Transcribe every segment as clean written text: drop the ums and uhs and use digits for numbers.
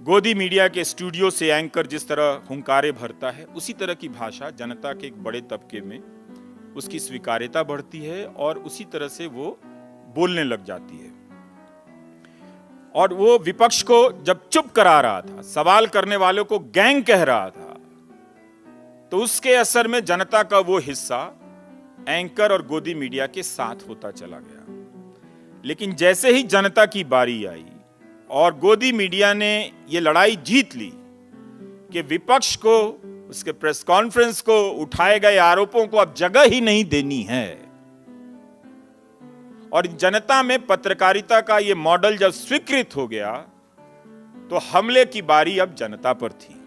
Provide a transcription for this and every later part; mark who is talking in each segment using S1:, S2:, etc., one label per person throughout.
S1: गोदी मीडिया के स्टूडियो से एंकर जिस तरह हुंकारे भरता है, उसी तरह की भाषा जनता के एक बड़े तबके में उसकी स्वीकार्यता बढ़ती है और उसी तरह से वो बोलने लग जाती है। और वो विपक्ष को जब चुप करा रहा था, सवाल करने वालों को गैंग कह रहा था, तो उसके असर में जनता का वो हिस्सा एंकर और गोदी मीडिया के साथ होता चला गया। लेकिन जैसे ही जनता की बारी आई और गोदी मीडिया ने ये लड़ाई जीत ली कि विपक्ष को, उसके प्रेस कॉन्फ्रेंस को उठाए गए आरोपों को अब जगह ही नहीं देनी है, और जनता में पत्रकारिता का ये मॉडल जब स्वीकृत हो गया, तो हमले की बारी अब जनता पर थी।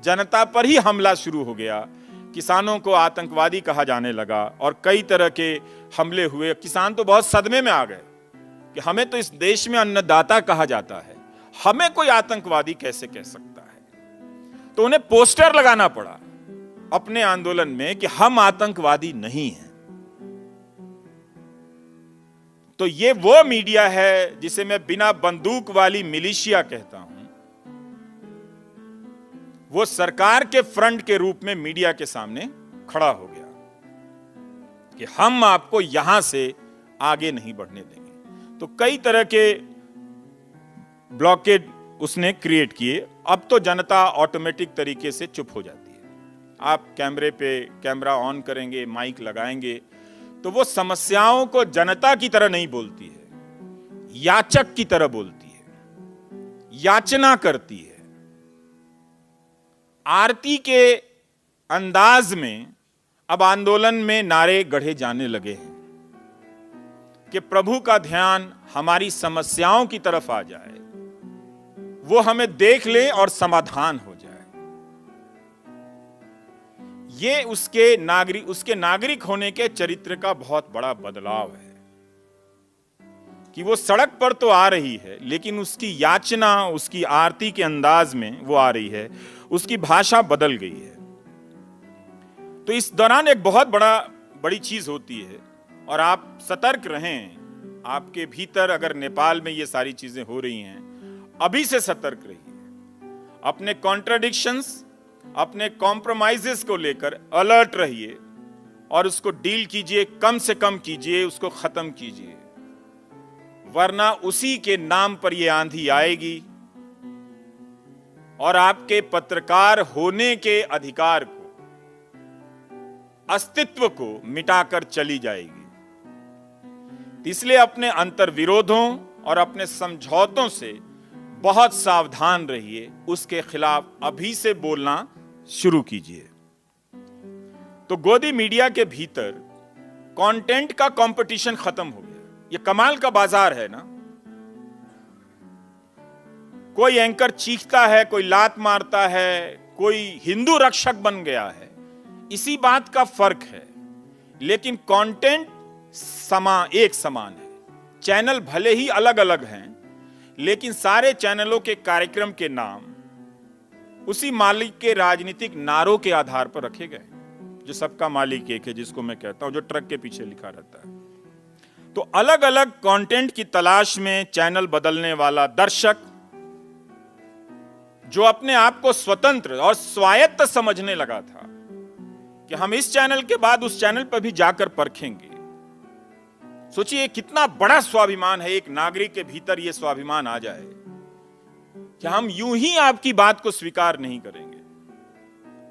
S1: जनता पर ही हमला शुरू हो गया। किसानों को आतंकवादी कहा जाने लगा और कई तरह के हमले हुए। किसान तो बहुत सदमे में आ गए कि हमें तो इस देश में अन्नदाता कहा जाता है, हमें कोई आतंकवादी कैसे कह सकता है। तो उन्हें पोस्टर लगाना पड़ा अपने आंदोलन में कि हम आतंकवादी नहीं हैं। तो ये वो मीडिया है जिसे मैं बिना बंदूक वाली मिलिशिया कहता हूं। वो सरकार के फ्रंट के रूप में मीडिया के सामने खड़ा हो गया कि हम आपको यहां से आगे नहीं बढ़ने देंगे। तो कई तरह के ब्लॉकेड उसने क्रिएट किए। अब तो जनता ऑटोमेटिक तरीके से चुप हो जाती है। आप कैमरे पे कैमरा ऑन करेंगे, माइक लगाएंगे, तो वो समस्याओं को जनता की तरह नहीं बोलती है, याचक की तरह बोलती है, याचना करती है। आरती के अंदाज में अब आंदोलन में नारे गढ़े जाने लगे हैं कि प्रभु का ध्यान हमारी समस्याओं की तरफ आ जाए, वो हमें देख ले और समाधान हो जाए। ये उसके नागरिक होने के चरित्र का बहुत बड़ा बदलाव है कि वो सड़क पर तो आ रही है, लेकिन उसकी याचना, उसकी आरती के अंदाज में वो आ रही है, उसकी भाषा बदल गई है। तो इस दौरान एक बहुत बड़ी चीज होती है, और आप सतर्क रहें। आपके भीतर अगर नेपाल में ये सारी चीजें हो रही हैं, अभी से सतर्क रहिए। अपने कॉन्ट्राडिक्शंस, अपने कॉम्प्रोमाइजेस को लेकर अलर्ट रहिए और उसको डील कीजिए, कम से कम कीजिए, उसको खत्म कीजिए, वरना उसी के नाम पर यह आंधी आएगी और आपके पत्रकार होने के अधिकार को, अस्तित्व को मिटाकर चली जाएगी। इसलिए अपने अंतर्विरोधों और अपने समझौतों से बहुत सावधान रहिए, उसके खिलाफ अभी से बोलना शुरू कीजिए। तो गोदी मीडिया के भीतर कंटेंट का कंपटीशन खत्म हो गया। ये कमाल का बाजार है ना। कोई एंकर चीखता है, कोई लात मारता है, कोई हिंदू रक्षक बन गया है। इसी बात का फर्क है, लेकिन कंटेंट एक समान है। चैनल भले ही अलग अलग हैं, लेकिन सारे चैनलों के कार्यक्रम के नाम उसी मालिक के राजनीतिक नारों के आधार पर रखे गए, जो सबका मालिक एक है, जिसको मैं कहता हूं, जो ट्रक के पीछे लिखा रहता है। तो अलग अलग कंटेंट की तलाश में चैनल बदलने वाला दर्शक, जो अपने आप को स्वतंत्र और स्वायत्त समझने लगा था कि हम इस चैनल के बाद उस चैनल पर भी जाकर परखेंगे। सोचिए कितना बड़ा स्वाभिमान है एक नागरिक के भीतर। यह स्वाभिमान आ जाए कि हम यूं ही आपकी बात को स्वीकार नहीं करेंगे,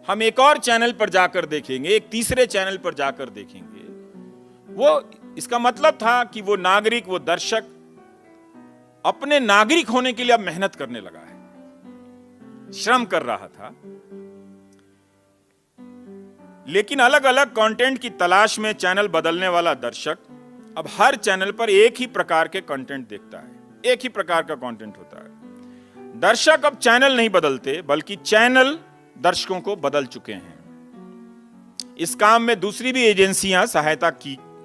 S1: हम एक और चैनल पर जाकर देखेंगे, एक तीसरे चैनल पर जाकर देखेंगे। वो, इसका मतलब था कि वो नागरिक, वो दर्शक अपने नागरिक होने के लिए अब मेहनत करने लगा है, श्रम कर रहा था। लेकिन अलग अलग कंटेंट की तलाश में चैनल बदलने वाला दर्शक अब हर चैनल पर एक ही प्रकार के कंटेंट देखता है, एक ही प्रकार का कंटेंट होता है। दर्शक अब चैनल नहीं बदलते, बल्कि चैनल दर्शकों को बदल चुके हैं। इस काम में दूसरी भी एजेंसियां सहायता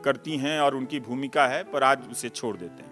S1: करती हैं और उनकी भूमिका है, पर आज उसे छोड़ देते हैं।